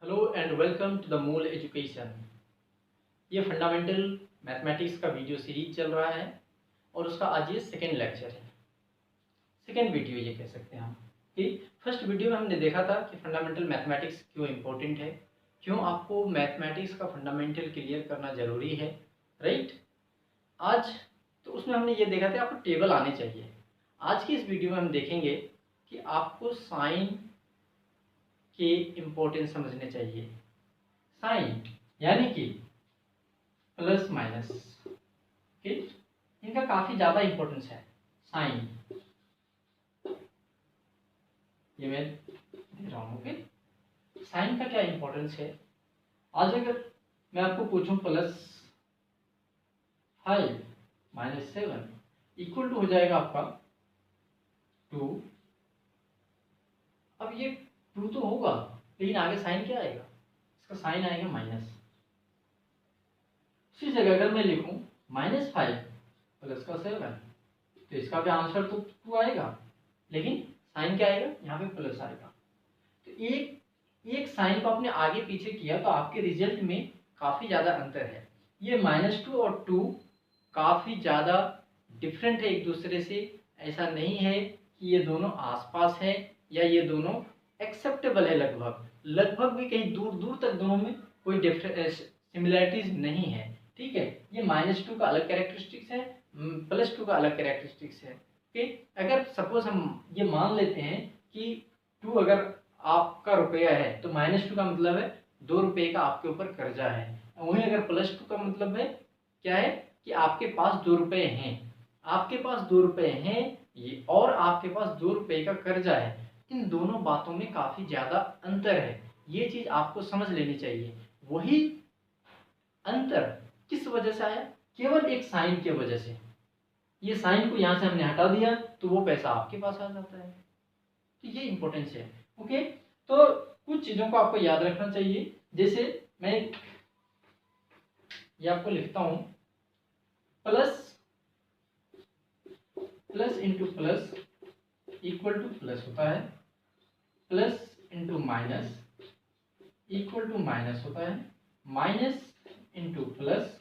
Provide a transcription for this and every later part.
Hello and welcome to the Mool education. ये fundamental mathematics का video series चल रहा है और उसका आज ये सेकेंड लेक्चर है, सेकेंड वीडियो ये कह सकते हैं हम। कि फर्स्ट वीडियो में हमने देखा था कि फंडामेंटल मैथमेटिक्स क्यों इम्पोर्टेंट है, क्यों आपको मैथमेटिक्स का फंडामेंटल क्लियर करना ज़रूरी है, राइट। आज तो उसमें हमने ये देखा था आपको टेबल आने चाहिए। आज की इस वीडियो में हम देखेंगे कि आपको साइन के इम्पोर्टेंस समझने चाहिए। साइन यानी कि प्लस माइनस के इनका काफ़ी ज़्यादा इम्पोर्टेंस है। साइन ये मैं दे रहा हूँ। ओके, साइन का क्या इम्पोर्टेंस है। आज अगर मैं आपको पूछूं +5 -7 इक्वल टू हो जाएगा आपका 2। अब ये 2 तो होगा, लेकिन आगे साइन क्या आएगा, इसका साइन आएगा माइनस। इसी जगह अगर मैं लिखूं -5 + 7 तो इसका भी आंसर तो 2 आएगा, लेकिन साइन क्या आएगा, यहाँ पे प्लस आएगा। तो एक साइन को आपने आगे पीछे किया तो आपके रिजल्ट में काफ़ी ज़्यादा अंतर है। ये -2 और 2 काफ़ी ज़्यादा डिफरेंट है एक दूसरे से। ऐसा नहीं है कि ये दोनों आसपास है या ये दोनों एक्सेप्टेबल है, लगभग भी कहीं दूर दूर तक दोनों में कोई सिमिलैरिटीज नहीं है। ठीक है, ये -2 का अलग कैरेक्टरिस्टिक्स है, +2 का अलग कैरेक्टरिस्टिक्स है। ओके, अगर सपोज हम ये मान लेते हैं कि 2 अगर आपका रुपया है तो -2 का मतलब है 2 रुपये का आपके ऊपर कर्जा है। वहीं अगर +2 का मतलब है क्या है कि आपके पास 2 रुपये हैं, आपके पास 2 रुपये हैं ये, और आपके पास 2 रुपये का कर्जा है। इन दोनों बातों में काफ़ी ज़्यादा अंतर है, ये चीज़ आपको समझ लेनी चाहिए। वही अंतर किस वजह से आया, केवल एक साइन की वजह से। ये साइन को यहाँ से हमने हटा दिया तो वो पैसा आपके पास आ जाता है। तो ये इंपॉर्टेंस है। ओके, तो कुछ चीज़ों को आपको याद रखना चाहिए। जैसे मैं ये आपको लिखता हूँ, plus into plus equal to plus होता है, plus into minus equal to minus होता है, minus into plus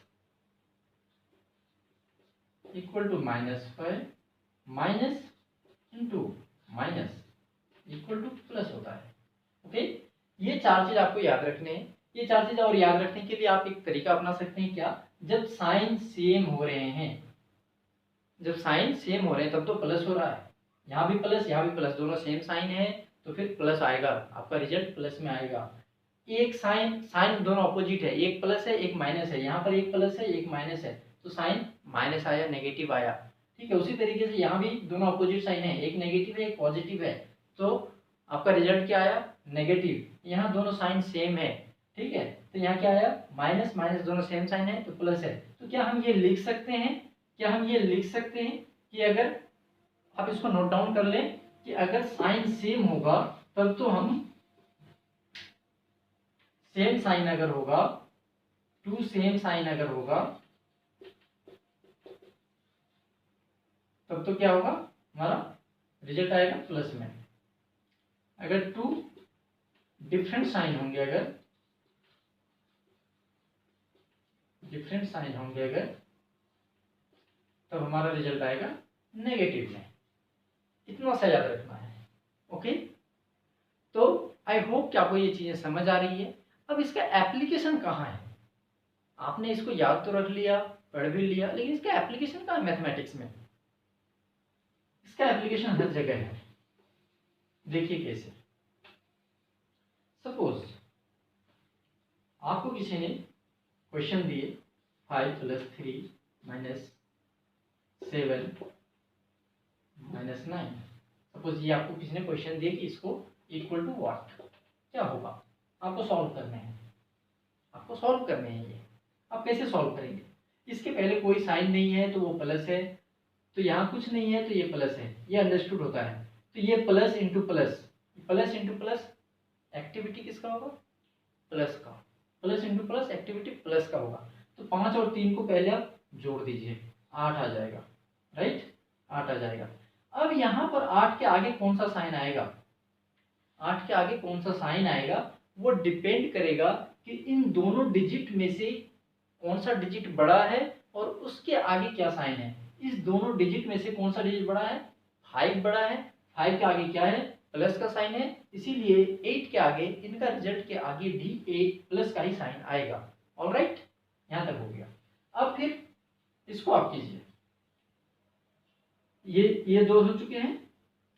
equal to minus होता है, minus into minus equal to plus होता है। ओके, ये चार चीज आपको याद रखने हैं। ये चार चीज और याद रखने के लिए आप एक तरीका अपना सकते हैं। क्या, जब साइन सेम हो रहे हैं, जब साइन सेम हो रहे हैं तब तो प्लस हो रहा है, यहाँ भी प्लस यहाँ भी प्लस, दोनों सेम साइन है तो फिर प्लस आएगा, आपका रिजल्ट प्लस में आएगा। एक साइन दोनों अपोजिट है, एक प्लस है एक माइनस है, यहाँ पर एक प्लस है एक माइनस है तो साइन माइनस आया, नेगेटिव आया। ठीक है, उसी तरीके से यहाँ भी दोनों अपोजिट साइन है, एक नेगेटिव है एक पॉजिटिव है तो आपका रिजल्ट क्या आया, नेगेटिव। यहाँ दोनों साइन सेम है, ठीक है, तो यहाँ क्या आया, माइनस माइनस दोनों सेम साइन है तो प्लस है। तो क्या हम ये लिख सकते हैं, क्या हम ये लिख सकते हैं कि अगर आप इसको नोट डाउन कर लें कि अगर साइन सेम होगा तब तो हम सेम साइन अगर होगा, 2 सेम साइन अगर होगा तब तो क्या होगा, हमारा रिजल्ट आएगा प्लस में। अगर 2 डिफरेंट साइन होंगे, अगर डिफरेंट साइन होंगे अगर, तब हमारा रिजल्ट आएगा नेगेटिव में। इतना सा याद रखना है। ओके, तो आई होप कि आपको ये चीजें समझ आ रही है। अब इसका एप्लीकेशन कहाँ है, आपने इसको याद तो रख लिया, पढ़ भी लिया, लेकिन इसका एप्लीकेशन कहाँ है मैथमेटिक्स में। इसका एप्लीकेशन हर जगह है। देखिए कैसे, सपोज आपको किसी ने क्वेश्चन दिए 5 + 3 - 7 - 9। सपोज ये आपको किसी ने क्वेश्चन दिया कि इसको इक्वल टू व्हाट, क्या होगा, आपको सॉल्व करने हैं, आपको सॉल्व करने हैं। ये आप कैसे सॉल्व करेंगे, इसके पहले कोई साइन नहीं है तो वो प्लस है, तो यहाँ कुछ नहीं है तो ये प्लस है, ये अंडरस्टूड होता है। तो ये plus into plus, plus into plus activity किसका होगा, प्लस का, plus into plus activity plus का होगा। तो 5 और 3 को पहले आप जोड़ दीजिए, 8 आ जाएगा, राइट, 8 आ जाएगा। अब यहाँ पर 8 के आगे कौन सा साइन आएगा, 8 के आगे कौन सा साइन आएगा वो डिपेंड करेगा कि इन दोनों डिजिट में से कौन सा डिजिट बड़ा है और उसके आगे क्या साइन है। इस दोनों डिजिट में से कौन सा डिजिट बड़ा है, 5 बड़ा है, 5 के आगे क्या है, प्लस का साइन है, इसीलिए 8 के आगे, इनका रिजल्ट के आगे भी 8 प्लस का ही साइन आएगा। ऑलराइट, यहां तक हो गया। अब फिर इसको आप कीजिए, ये 2 हो चुके हैं,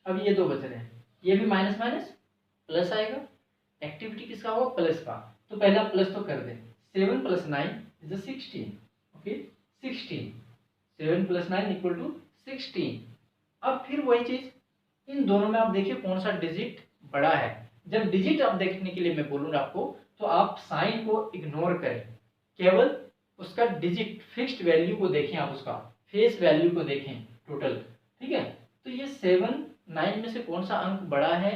अब ये 2 बच रहे हैं, ये भी माइनस माइनस प्लस आएगा, एक्टिविटी किसका होगा, प्लस का। तो पहला प्लस तो कर दें, 7 + 9 = 16, ओके 16, 7 + 9 = 16। अब फिर वही चीज, इन दोनों में आप देखिए कौन सा डिजिट बड़ा है। जब डिजिट आप देखने के लिए मैं बोलूंगा आपको, तो आप साइन को इग्नोर करें, केवल उसका डिजिट फिक्स्ड वैल्यू को देखें, आप उसका फेस वैल्यू को देखें टोटल, ठीक है। तो ये 7 9 में से कौन सा अंक बड़ा है,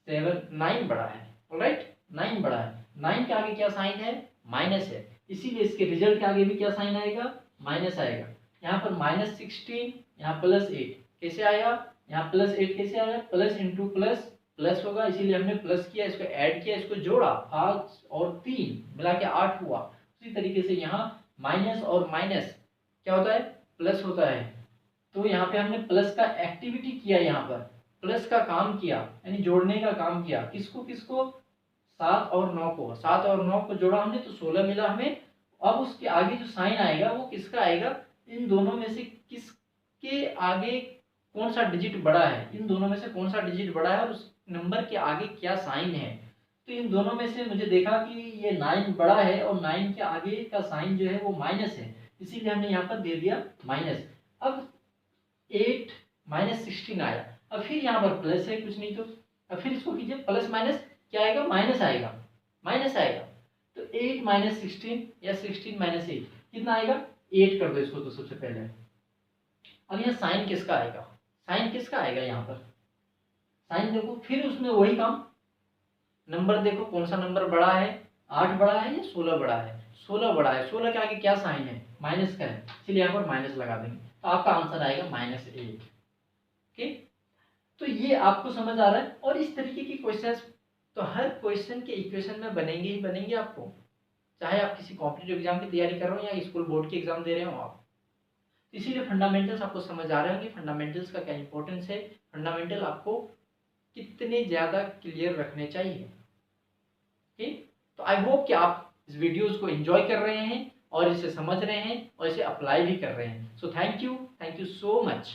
7 9 बड़ा है, ऑलराइट 9 बड़ा है। 9 के आगे क्या साइन है, माइनस है, इसीलिए इसके रिजल्ट के आगे भी क्या साइन आएगा, माइनस आएगा। यहाँ पर -16, यहाँ +8 कैसे आया, यहाँ +8 कैसे आया, प्लस इंटू प्लस प्लस होगा, इसीलिए हमने प्लस किया, इसको ऐड किया, इसको जोड़ा, 5 और 3 मिला के 8 हुआ। उसी तरीके से यहाँ माइनस और माइनस क्या होता है, प्लस होता है। तो यहाँ पे हमने प्लस का एक्टिविटी किया, यहाँ पर प्लस का काम किया, यानी जोड़ने का काम किया। किसको किसको, 7 और 9 को, 7 और 9 को जोड़ा हमने तो 16 मिला हमें। अब उसके आगे जो साइन आएगा वो किसका आएगा, इन दोनों में से किसके आगे कौन सा डिजिट बड़ा है, इन दोनों में से कौन सा डिजिट बड़ा है और उस नंबर के आगे क्या साइन है। तो इन दोनों में से मुझे देखा कि ये 9 बड़ा है और 9 के आगे का साइन जो है वो माइनस है, इसीलिए हमने यहाँ पर दे दिया माइनस। अब 8 -16 आया, अब फिर यहाँ पर प्लस है, कुछ नहीं तो अब फिर इसको कीजिए, प्लस माइनस क्या आएगा, माइनस आएगा, माइनस आएगा। तो 8 - 16 या 16 - 8 कितना आएगा, 8 कर दो इसको तो सबसे पहले। अब यहाँ साइन किसका आएगा, साइन किसका आएगा, यहाँ पर साइन देखो, फिर उसमें वही काम, नंबर देखो कौन सा नंबर बड़ा है, 8 बड़ा है या 16 बड़ा है, 16 बड़ा है, 16 के आगे क्या साइन है, माइनस का है, इसलिए यहाँ पर माइनस लगा देंगे, तो आपका आंसर आएगा -8। ओके, तो ये आपको समझ आ रहा है। और इस तरीके की क्वेश्चंस तो हर क्वेश्चन के इक्वेशन में बनेंगे ही बनेंगे आपको, चाहे आप किसी कॉम्पिटिटिव एग्जाम की तैयारी कर रहे हो या स्कूल बोर्ड के एग्जाम दे रहे हो आप। इसीलिए फंडामेंटल्स आपको समझ आ रहे होंगे, फंडामेंटल्स का क्या इंपॉर्टेंस है, फंडामेंटल आपको कितने ज़्यादा क्लियर रखने चाहिए। ठीक, तो आई होप कि आप इस वीडियोस को एंजॉय कर रहे हैं और इसे समझ रहे हैं और इसे अप्लाई भी कर रहे हैं। So thank you so much.